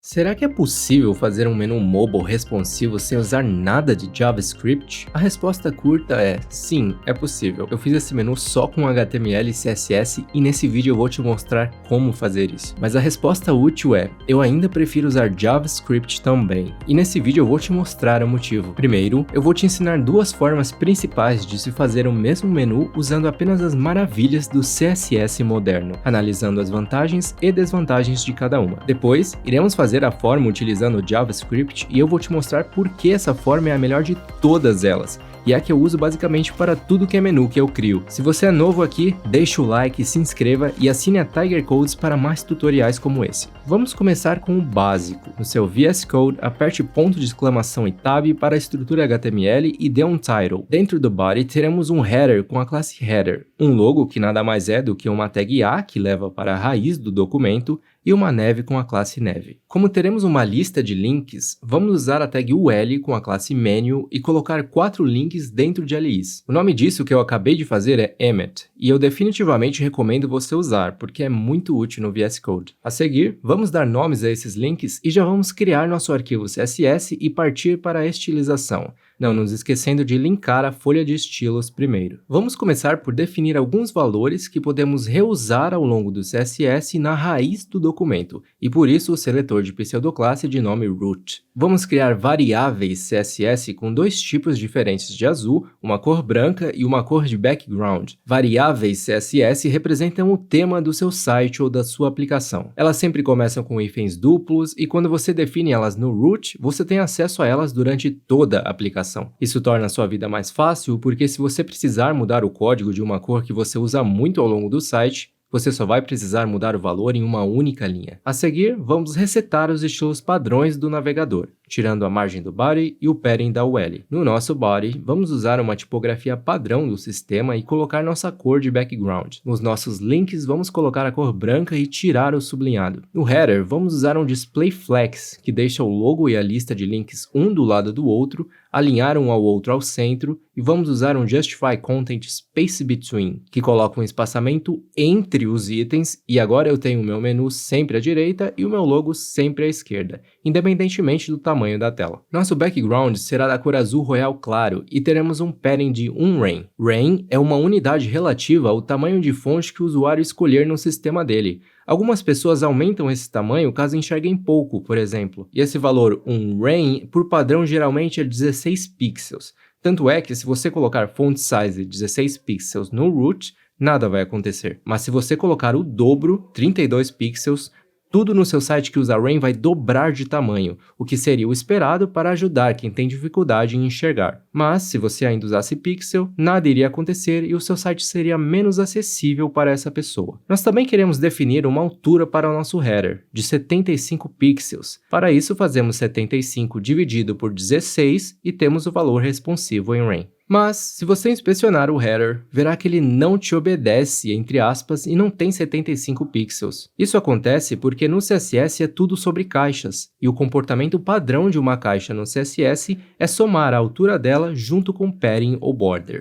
Será que é possível fazer um menu mobile responsivo sem usar nada de JavaScript? A resposta curta é sim, é possível. Eu fiz esse menu só com HTML e CSS e nesse vídeo eu vou te mostrar como fazer isso. Mas a resposta útil é, eu ainda prefiro usar JavaScript também. E nesse vídeo eu vou te mostrar o motivo. Primeiro, eu vou te ensinar duas formas principais de se fazer o mesmo menu usando apenas as maravilhas do CSS moderno, analisando as vantagens e desvantagens de cada uma. Depois, iremos fazer a forma utilizando o JavaScript e eu vou te mostrar por que essa forma é a melhor de todas elas. E é a que eu uso basicamente para tudo que é menu que eu crio. Se você é novo aqui, deixa o like, se inscreva e assine a Tiger Codes para mais tutoriais como esse. Vamos começar com o básico. No seu VS Code, aperte ponto de exclamação e tab para a estrutura HTML e dê um title. Dentro do body teremos um header com a classe header, um logo que nada mais é do que uma tag A que leva para a raiz do documento e uma neve com a classe neve. Como teremos uma lista de links, vamos usar a tag UL com a classe menu e colocar 4 links dentro de LIs. O nome disso que eu acabei de fazer é emmet, e eu definitivamente recomendo você usar, porque é muito útil no VS Code. A seguir, vamos dar nomes a esses links e já vamos criar nosso arquivo CSS e partir para a estilização. Não nos esquecendo de linkar a folha de estilos primeiro. Vamos começar por definir alguns valores que podemos reusar ao longo do CSS na raiz do documento, e por isso o seletor de pseudoclasse de nome root. Vamos criar variáveis CSS com dois tipos diferentes de azul, uma cor branca e uma cor de background. Variáveis CSS representam o tema do seu site ou da sua aplicação. Elas sempre começam com hífens duplos e quando você define elas no root, você tem acesso a elas durante toda a aplicação. Isso torna a sua vida mais fácil porque se você precisar mudar o código de uma cor que você usa muito ao longo do site, você só vai precisar mudar o valor em uma única linha. A seguir, vamos resetar os estilos padrões do navegador, tirando a margem do body e o padding da UL. No nosso body, vamos usar uma tipografia padrão do sistema e colocar nossa cor de background. Nos nossos links, vamos colocar a cor branca e tirar o sublinhado. No header, vamos usar um display flex, que deixa o logo e a lista de links um do lado do outro, alinhar um ao outro ao centro, e vamos usar um Justify Content Space Between, que coloca um espaçamento entre os itens, e agora eu tenho o meu menu sempre à direita e o meu logo sempre à esquerda, independentemente do tamanho da tela. Nosso background será da cor azul royal claro e teremos um padding de 1 rein. Rein é uma unidade relativa ao tamanho de fonte que o usuário escolher no sistema dele. Algumas pessoas aumentam esse tamanho caso enxerguem pouco, por exemplo, e esse valor 1 rein, por padrão, geralmente é 16 pixels. Tanto é que se você colocar font size 16 pixels no root, nada vai acontecer. Mas se você colocar o dobro, 32 pixels, tudo no seu site que usa rein vai dobrar de tamanho, o que seria o esperado para ajudar quem tem dificuldade em enxergar. Mas, se você ainda usasse pixel, nada iria acontecer e o seu site seria menos acessível para essa pessoa. Nós também queremos definir uma altura para o nosso header, de 75 pixels. Para isso, fazemos 75 dividido por 16 e temos o valor responsivo em rein. Mas, se você inspecionar o header, verá que ele não te obedece, entre aspas, e não tem 75 pixels. Isso acontece porque no CSS é tudo sobre caixas, e o comportamento padrão de uma caixa no CSS é somar a altura dela junto com padding ou border.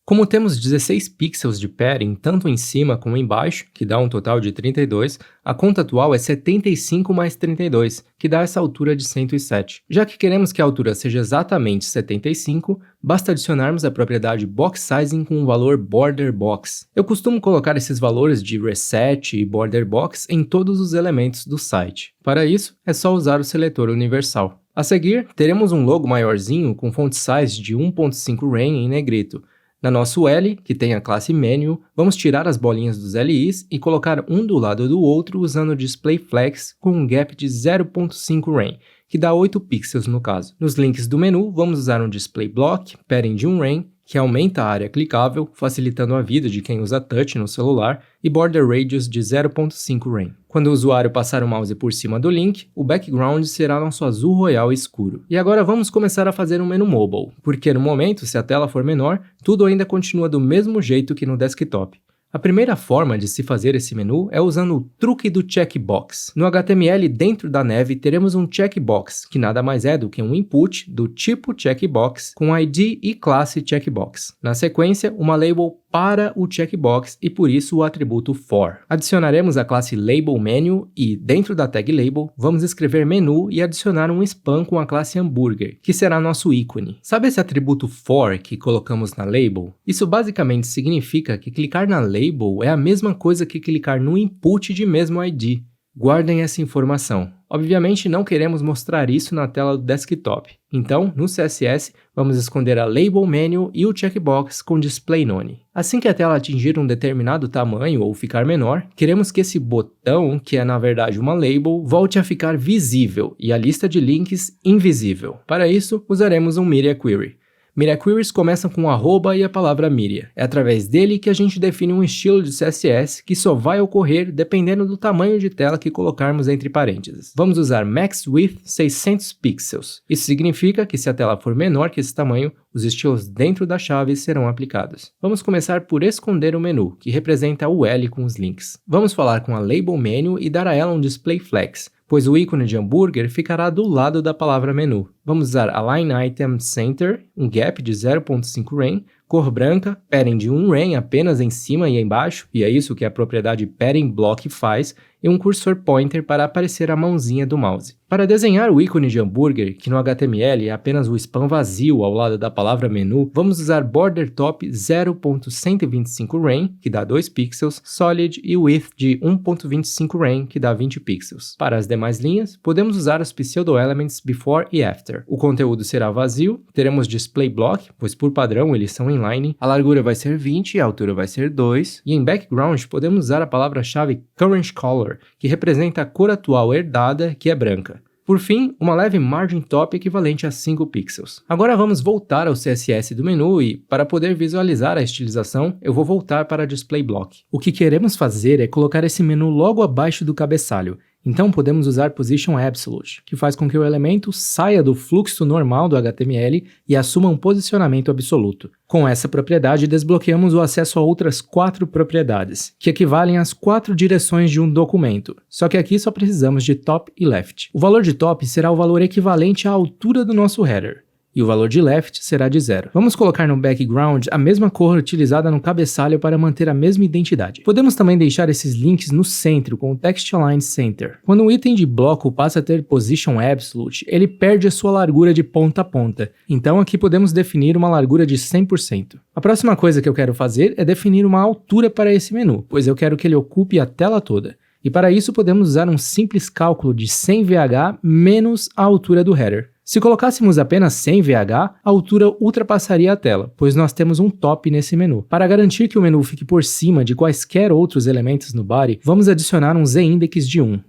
Como temos 16 pixels de padding tanto em cima como embaixo, que dá um total de 32, a conta atual é 75 mais 32, que dá essa altura de 107. Já que queremos que a altura seja exatamente 75, basta adicionarmos a propriedade box sizing com o valor border box. Eu costumo colocar esses valores de reset e border box em todos os elementos do site. Para isso, é só usar o seletor universal. A seguir, teremos um logo maiorzinho com font size de 1.5 rein em negrito. Na nosso L, que tem a classe menu, vamos tirar as bolinhas dos LIs e colocar um do lado do outro usando o display flex com um gap de 0.5 rein, que dá 8 pixels no caso. Nos links do menu, vamos usar um display block, padding de 1 rein, que aumenta a área clicável, facilitando a vida de quem usa touch no celular, e border radius de 0.5 rein. Quando o usuário passar o mouse por cima do link, o background será nosso azul royal escuro. E agora vamos começar a fazer um menu mobile, porque no momento, se a tela for menor, tudo ainda continua do mesmo jeito que no desktop. A primeira forma de se fazer esse menu é usando o truque do checkbox. No HTML, dentro da neve, teremos um checkbox, que nada mais é do que um input do tipo checkbox com ID e classe checkbox. Na sequência, uma label para o checkbox e por isso o atributo for. Adicionaremos a classe labelMenu e, dentro da tag label, vamos escrever menu e adicionar um span com a classe hambúrguer, que será nosso ícone. Sabe esse atributo for que colocamos na label? Isso basicamente significa que clicar na label é a mesma coisa que clicar no input de mesmo ID. Guardem essa informação. Obviamente não queremos mostrar isso na tela do desktop. Então, no CSS, vamos esconder a Label Menu e o checkbox com Display None. Assim que a tela atingir um determinado tamanho ou ficar menor, queremos que esse botão, que é na verdade uma label, volte a ficar visível e a lista de links invisível. Para isso, usaremos um Media Query. Media Queries começam com arroba e a palavra Media. É através dele que a gente define um estilo de CSS que só vai ocorrer dependendo do tamanho de tela que colocarmos entre parênteses. Vamos usar Max Width 600 pixels. Isso significa que se a tela for menor que esse tamanho, os estilos dentro da chave serão aplicados. Vamos começar por esconder o menu, que representa o L com os links. Vamos falar com a Label Menu e dar a ela um Display Flex, pois o ícone de hambúrguer ficará do lado da palavra menu. Vamos usar Align Item Center, um gap de 0.5 rem, cor branca, padding de 1 rem apenas em cima e embaixo, e é isso que a propriedade padding block faz, e um cursor pointer para aparecer a mãozinha do mouse. Para desenhar o ícone de hambúrguer, que no HTML é apenas o span vazio ao lado da palavra menu, vamos usar border top 0.125 rem, que dá 2 pixels, solid e width de 1.25 rem, que dá 20 pixels. Para as demais linhas, podemos usar os pseudo-elements before e after. O conteúdo será vazio, teremos display block, pois por padrão eles são inline, a largura vai ser 20 e a altura vai ser 2, e em background podemos usar a palavra-chave current color, que representa a cor atual herdada, que é branca. Por fim, uma leve margin top equivalente a 5 pixels. Agora vamos voltar ao CSS do menu e, para poder visualizar a estilização, eu vou voltar para Display Block. O que queremos fazer é colocar esse menu logo abaixo do cabeçalho. Então podemos usar Position Absolute, que faz com que o elemento saia do fluxo normal do HTML e assuma um posicionamento absoluto. Com essa propriedade, desbloqueamos o acesso a outras 4 propriedades, que equivalem às 4 direções de um documento, só que aqui só precisamos de top e left. O valor de top será o valor equivalente à altura do nosso header, e o valor de left será de 0. Vamos colocar no background a mesma cor utilizada no cabeçalho para manter a mesma identidade. Podemos também deixar esses links no centro com o Text Align Center. Quando um item de bloco passa a ter Position Absolute, ele perde a sua largura de ponta a ponta. Então aqui podemos definir uma largura de 100%. A próxima coisa que eu quero fazer é definir uma altura para esse menu, pois eu quero que ele ocupe a tela toda. E para isso podemos usar um simples cálculo de 100 VH menos a altura do header. Se colocássemos apenas 100 VH, a altura ultrapassaria a tela, pois nós temos um top nesse menu. Para garantir que o menu fique por cima de quaisquer outros elementos no body, vamos adicionar um z-index de 1.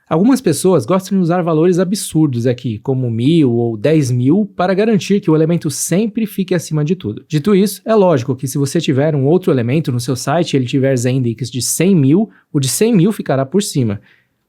Algumas pessoas gostam de usar valores absurdos aqui, como 1000 ou 10.000, para garantir que o elemento sempre fique acima de tudo. Dito isso, é lógico que se você tiver um outro elemento no seu site e ele tiver z-index de 100.000, o de 100.000 ficará por cima.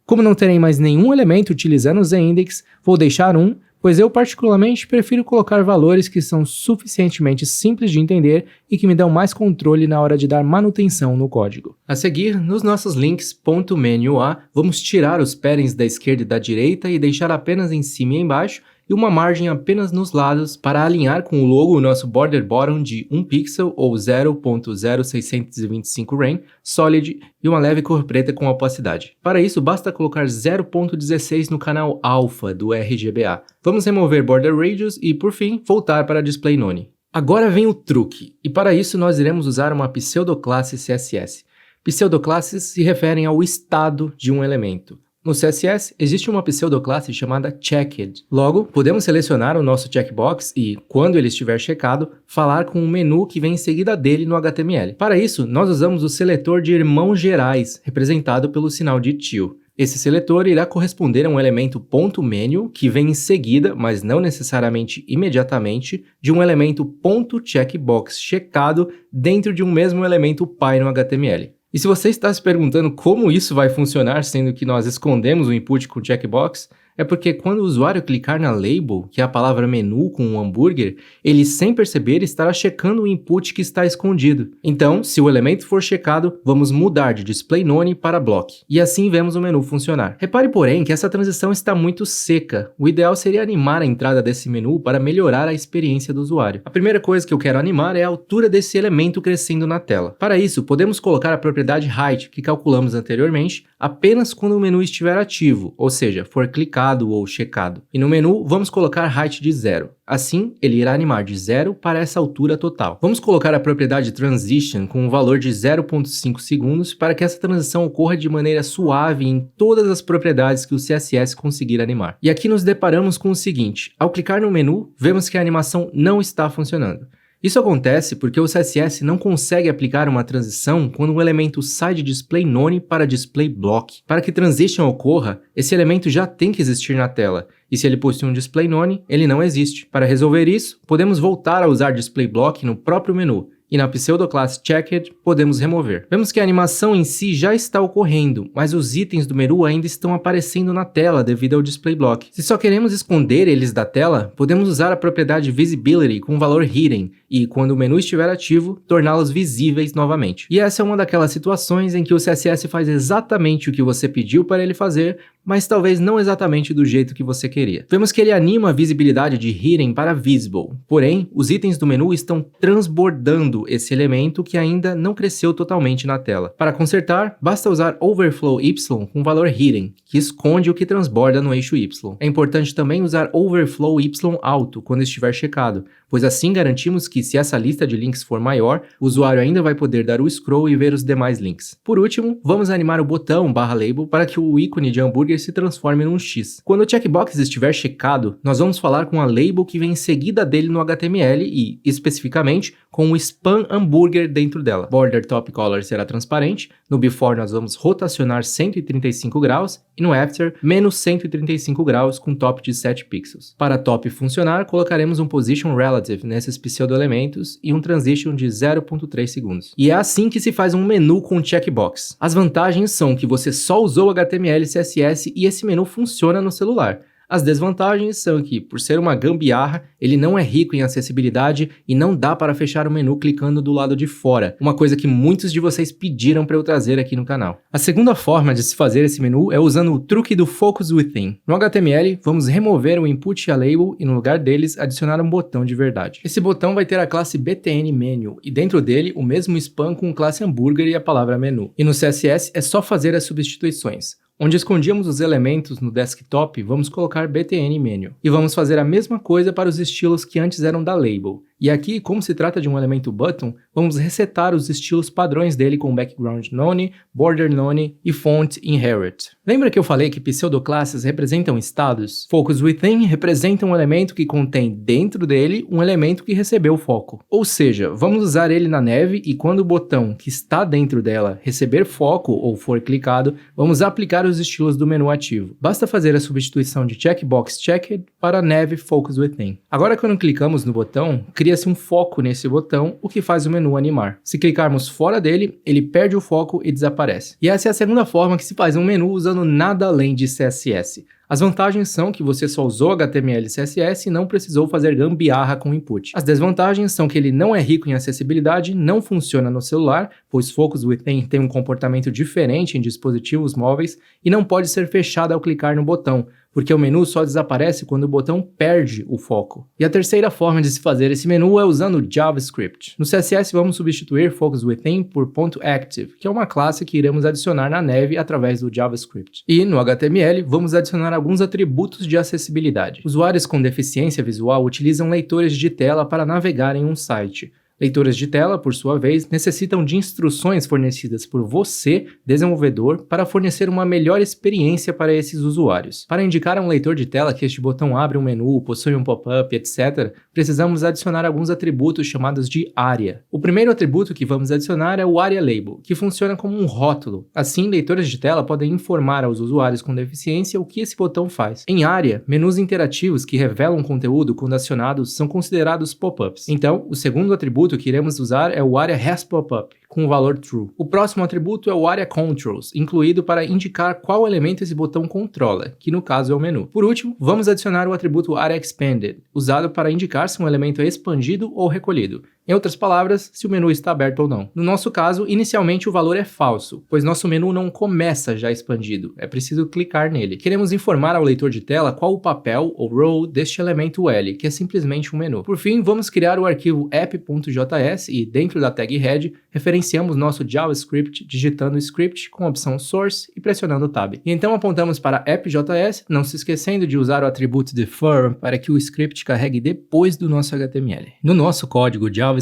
Como não terei mais nenhum elemento utilizando o z-index, vou deixar um, pois eu particularmente prefiro colocar valores que são suficientemente simples de entender e que me dão mais controle na hora de dar manutenção no código. A seguir, nos nossos links .menu A, vamos tirar os paddings da esquerda e da direita e deixar apenas em cima e embaixo, e uma margem apenas nos lados para alinhar com o logo o nosso border bottom de 1 pixel ou 0.0625 rem, solid e uma leve cor preta com opacidade. Para isso basta colocar 0.16 no canal alpha do RGBA. Vamos remover border radius e por fim voltar para Display None. Agora vem o truque, e para isso nós iremos usar uma pseudoclasse CSS. Pseudoclasses se referem ao estado de um elemento. No CSS, existe uma pseudoclasse chamada Checked. Logo, podemos selecionar o nosso checkbox e, quando ele estiver checado, falar com o menu que vem em seguida dele no HTML. Para isso, nós usamos o seletor de irmãos gerais, representado pelo sinal de til. Esse seletor irá corresponder a um elemento .menu que vem em seguida, mas não necessariamente imediatamente, de um elemento .checkbox checado dentro de um mesmo elemento py no HTML. E se você está se perguntando como isso vai funcionar, sendo que nós escondemos o input com checkbox, é porque quando o usuário clicar na label, que é a palavra menu com um hambúrguer, ele sem perceber estará checando o input que está escondido. Então, se o elemento for checado, vamos mudar de display none para block. E assim vemos o menu funcionar. Repare, porém, que essa transição está muito seca. O ideal seria animar a entrada desse menu para melhorar a experiência do usuário. A primeira coisa que eu quero animar é a altura desse elemento crescendo na tela. Para isso, podemos colocar a propriedade height, que calculamos anteriormente, apenas quando o menu estiver ativo, ou seja, for clicado ou checado. E no menu, vamos colocar height de 0. Assim, ele irá animar de 0 para essa altura total. Vamos colocar a propriedade transition com um valor de 0.5 segundos para que essa transição ocorra de maneira suave em todas as propriedades que o CSS conseguir animar. E aqui nos deparamos com o seguinte: ao clicar no menu, vemos que a animação não está funcionando. Isso acontece porque o CSS não consegue aplicar uma transição quando um elemento sai de display none para display block. Para que transition ocorra, esse elemento já tem que existir na tela, e se ele possui um display none, ele não existe. Para resolver isso, podemos voltar a usar display block no próprio menu, e na pseudoclasse checked podemos remover. Vemos que a animação em si já está ocorrendo, mas os itens do menu ainda estão aparecendo na tela devido ao display block. Se só queremos esconder eles da tela, podemos usar a propriedade visibility com o valor hidden e, quando o menu estiver ativo, torná-los visíveis novamente. E essa é uma daquelas situações em que o CSS faz exatamente o que você pediu para ele fazer, mas talvez não exatamente do jeito que você queria. Vemos que ele anima a visibilidade de hidden para visible, porém, os itens do menu estão transbordando esse elemento que ainda não cresceu totalmente na tela. Para consertar, basta usar overflow y com valor hidden, que esconde o que transborda no eixo y. É importante também usar overflow y alto quando estiver checado, pois assim garantimos que, se essa lista de links for maior, o usuário ainda vai poder dar o scroll e ver os demais links. Por último, vamos animar o botão /label para que o ícone de hambúrguer se transforme num X. Quando o checkbox estiver checado, nós vamos falar com a label que vem em seguida dele no HTML e, especificamente, com o spam hambúrguer dentro dela. Border top color será transparente, no before nós vamos rotacionar 135 graus e no after, menos 135 graus com top de 7 pixels. Para top funcionar, colocaremos um position relative nesses pseudo-elementos e um transition de 0.3 segundos. E é assim que se faz um menu com checkbox. As vantagens são que você só usou HTML e CSS e esse menu funciona no celular. As desvantagens são que, por ser uma gambiarra, ele não é rico em acessibilidade e não dá para fechar o menu clicando do lado de fora, uma coisa que muitos de vocês pediram para eu trazer aqui no canal. A segunda forma de se fazer esse menu é usando o truque do Focus Within. No HTML, vamos remover o input e a label e no lugar deles adicionar um botão de verdade. Esse botão vai ter a classe btn menu e dentro dele o mesmo spam com classe hambúrguer e a palavra menu. E no CSS é só fazer as substituições. Onde escondíamos os elementos no desktop, vamos colocar btn menu. E vamos fazer a mesma coisa para os estilos que antes eram da label. E aqui, como se trata de um elemento button, vamos resetar os estilos padrões dele com background none, border none e font inherit. Lembra que eu falei que pseudoclasses representam estados? Focus Within representa um elemento que contém dentro dele um elemento que recebeu o foco. Ou seja, vamos usar ele na neve e quando o botão que está dentro dela receber foco ou for clicado, vamos aplicar os estilos do menu ativo. Basta fazer a substituição de checkbox checked para neve Focus Within. Agora quando clicamos no botão, cria-se um foco nesse botão, o que faz o menu animar. Se clicarmos fora dele, ele perde o foco e desaparece. E essa é a segunda forma que se faz um menu usando nada além de CSS. As vantagens são que você só usou HTML e CSS e não precisou fazer gambiarra com o input. As desvantagens são que ele não é rico em acessibilidade, não funciona no celular, pois Focus Within tem um comportamento diferente em dispositivos móveis e não pode ser fechado ao clicar no botão, porque o menu só desaparece quando o botão perde o foco. E a terceira forma de se fazer esse menu é usando JavaScript. No CSS vamos substituir Focus Within por .active, que é uma classe que iremos adicionar na neve através do JavaScript. E no HTML vamos adicionar alguns atributos de acessibilidade. Usuários com deficiência visual utilizam leitores de tela para navegar em um site. Leitores de tela, por sua vez, necessitam de instruções fornecidas por você, desenvolvedor, para fornecer uma melhor experiência para esses usuários. Para indicar a um leitor de tela que este botão abre um menu, possui um pop-up, etc., precisamos adicionar alguns atributos chamados de área. O primeiro atributo que vamos adicionar é o Area Label, que funciona como um rótulo. Assim, leitores de tela podem informar aos usuários com deficiência o que esse botão faz. Em área, menus interativos que revelam conteúdo quando acionados são considerados pop-ups. Então, o segundo atributo que iremos usar é o Area Has Pop-up, com o valor true. O próximo atributo é o Area Controls, incluído para indicar qual elemento esse botão controla, que no caso é o menu. Por último, vamos adicionar o atributo Area Expanded, usado para indicar se um elemento é expandido ou recolhido. Em outras palavras, se o menu está aberto ou não. No nosso caso, inicialmente o valor é falso, pois nosso menu não começa já expandido, é preciso clicar nele. Queremos informar ao leitor de tela qual o papel ou role deste elemento L, que é simplesmente um menu. Por fim, vamos criar o arquivo app.js e, dentro da tag head, referenciamos nosso JavaScript digitando script com a opção source e pressionando tab. E então apontamos para app.js, não se esquecendo de usar o atributo defer para que o script carregue depois do nosso HTML. No nosso código JavaScript,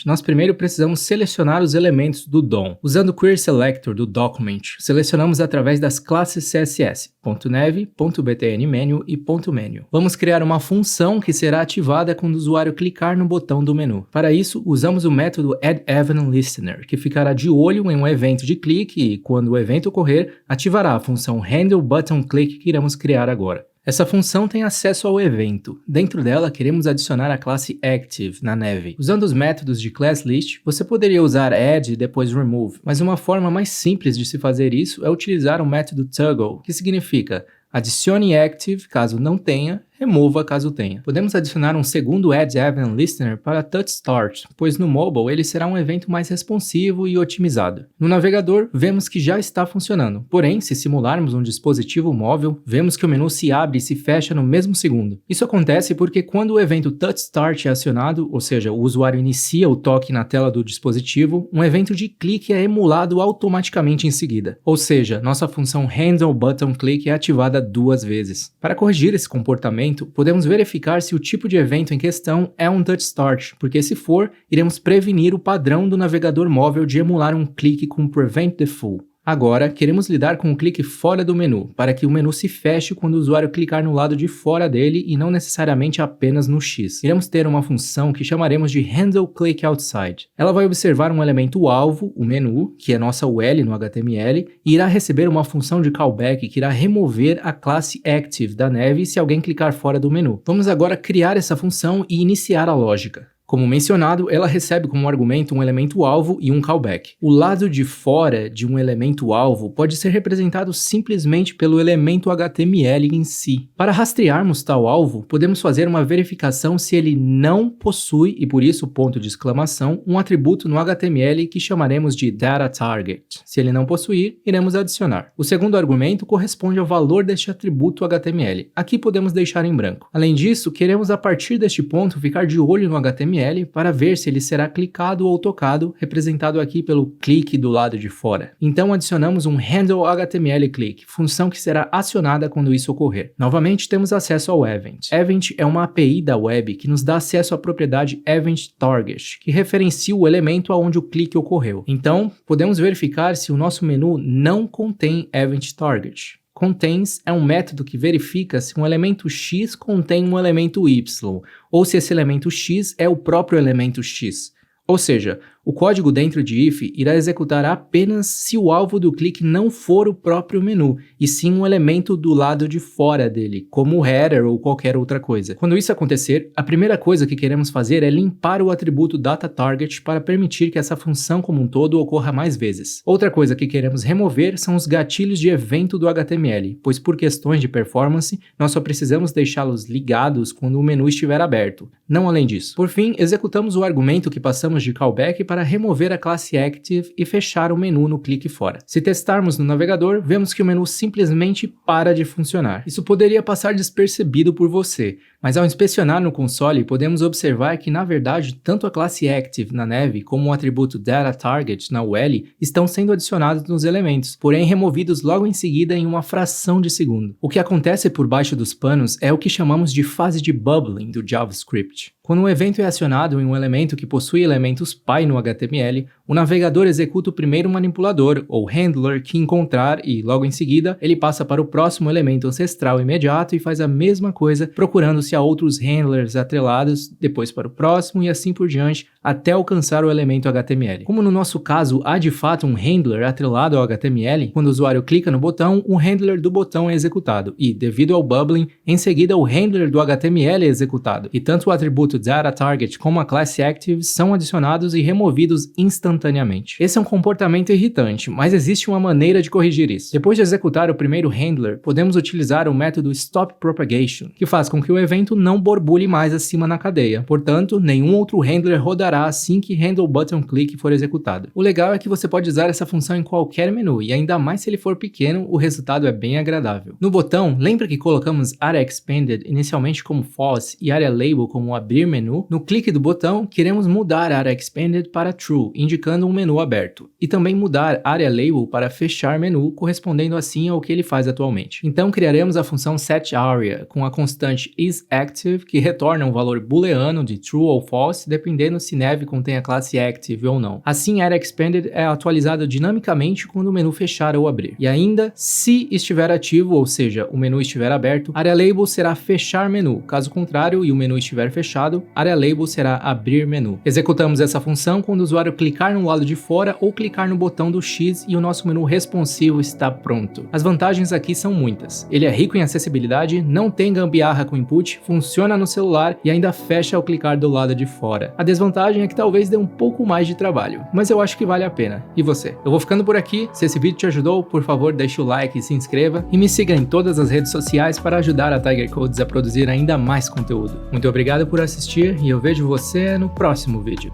nós primeiro precisamos selecionar os elementos do DOM. Usando o Query Selector do Document, selecionamos através das classes CSS, .nav, .btnMenu e .menu. Vamos criar uma função que será ativada quando o usuário clicar no botão do menu. Para isso, usamos o método addEventListener, que ficará de olho em um evento de clique e, quando o evento ocorrer, ativará a função handleButtonClick que iremos criar agora. Essa função tem acesso ao evento. Dentro dela, queremos adicionar a classe Active na Nav. Usando os métodos de ClassList, você poderia usar add e depois remove, mas uma forma mais simples de se fazer isso é utilizar o método toggle, que significa adicione Active caso não tenha, remova caso tenha. Podemos adicionar um segundo addEventListener para TouchStart, pois no mobile ele será um evento mais responsivo e otimizado. No navegador, vemos que já está funcionando, porém, se simularmos um dispositivo móvel, vemos que o menu se abre e se fecha no mesmo segundo. Isso acontece porque quando o evento TouchStart é acionado, ou seja, o usuário inicia o toque na tela do dispositivo, um evento de clique é emulado automaticamente em seguida. Ou seja, nossa função handleButtonClick é ativada 2 vezes. Para corrigir esse comportamento, podemos verificar se o tipo de evento em questão é um TouchStart, porque se for, iremos prevenir o padrão do navegador móvel de emular um clique com Prevent Default. Agora, queremos lidar com o clique fora do menu, para que o menu se feche quando o usuário clicar no lado de fora dele e não necessariamente apenas no X. Iremos ter uma função que chamaremos de handleClickOutside. Ela vai observar um elemento alvo, o menu, que é nossa UL no HTML, e irá receber uma função de callback que irá remover a classe Active da Nav se alguém clicar fora do menu. Vamos agora criar essa função e iniciar a lógica. Como mencionado, ela recebe como argumento um elemento alvo e um callback. O lado de fora de um elemento alvo pode ser representado simplesmente pelo elemento HTML em si. Para rastrearmos tal alvo, podemos fazer uma verificação se ele não possui, e por isso ponto de exclamação, um atributo no HTML que chamaremos de DataTarget. Se ele não possuir, iremos adicionar. O segundo argumento corresponde ao valor deste atributo HTML. Aqui podemos deixar em branco. Além disso, queremos a partir deste ponto ficar de olho no HTML para ver se ele será clicado ou tocado, representado aqui pelo clique do lado de fora. Então adicionamos um handleHTMLClick, função que será acionada quando isso ocorrer. Novamente temos acesso ao Event. Event é uma API da web que nos dá acesso à propriedade EventTarget, que referencia o elemento aonde o clique ocorreu. Então, podemos verificar se o nosso menu não contém EventTarget. Contains é um método que verifica se um elemento X contém um elemento Y, ou se esse elemento X é o próprio elemento X. Ou seja, o código dentro de if irá executar apenas se o alvo do clique não for o próprio menu, e sim um elemento do lado de fora dele, como o header ou qualquer outra coisa. Quando isso acontecer, a primeira coisa que queremos fazer é limpar o atributo DataTarget para permitir que essa função como um todo ocorra mais vezes. Outra coisa que queremos remover são os gatilhos de evento do HTML, pois por questões de performance, nós só precisamos deixá-los ligados quando o menu estiver aberto, não além disso. Por fim, executamos o argumento que passamos de callback para remover a classe Active e fechar o menu no clique fora. Se testarmos no navegador, vemos que o menu simplesmente para de funcionar. Isso poderia passar despercebido por você, mas ao inspecionar no console, podemos observar que, na verdade, tanto a classe Active na Nav como o atributo DataTarget na UL estão sendo adicionados nos elementos, porém removidos logo em seguida em uma fração de segundo. O que acontece por baixo dos panos é o que chamamos de fase de bubbling do JavaScript. Quando um evento é acionado em um elemento que possui elementos pai no HTML, o navegador executa o primeiro manipulador, ou handler, que encontrar e, logo em seguida, ele passa para o próximo elemento ancestral imediato e faz a mesma coisa, procurando se a outros handlers atrelados, depois para o próximo e assim por diante, até alcançar o elemento HTML. Como no nosso caso há de fato um handler atrelado ao HTML, quando o usuário clica no botão, o handler do botão é executado e, devido ao bubbling, em seguida o handler do HTML é executado, e tanto o atributo data_target como a classe active são adicionados e removidos instantaneamente. Esse é um comportamento irritante, mas existe uma maneira de corrigir isso. Depois de executar o primeiro handler, podemos utilizar o método stopPropagation, que faz com que o evento não borbulhe mais acima na cadeia. Portanto, nenhum outro handler rodará assim que handleButtonClick for executado. O legal é que você pode usar essa função em qualquer menu, e ainda mais se ele for pequeno, o resultado é bem agradável. No botão, lembra que colocamos AreaExpanded inicialmente como false e AreaLabel como abrir menu? No clique do botão, queremos mudar AreaExpanded para true, indicando um menu aberto, e também mudar AreaLabel para fechar menu, correspondendo assim ao que ele faz atualmente. Então criaremos a função setArea com a constante isActive, que retorna um valor booleano de true ou false, dependendo se Nav contém a classe active ou não. Assim, AreaExpanded é atualizado dinamicamente quando o menu fechar ou abrir. E ainda, se estiver ativo, ou seja, o menu estiver aberto, AreaLabel será fechar menu. Caso contrário, e o menu estiver fechado, AreaLabel será abrir menu. Executamos essa função quando o usuário clicar no lado de fora ou clicar no botão do X e o nosso menu responsivo está pronto. As vantagens aqui são muitas. Ele é rico em acessibilidade, não tem gambiarra com input, funciona no celular e ainda fecha ao clicar do lado de fora. A desvantagem é que talvez dê um pouco mais de trabalho, mas eu acho que vale a pena. E você? Eu vou ficando por aqui. Se esse vídeo te ajudou, por favor, deixa o like e se inscreva. E me siga em todas as redes sociais para ajudar a Tiger Codes a produzir ainda mais conteúdo. Muito obrigado por assistir e eu vejo você no próximo vídeo.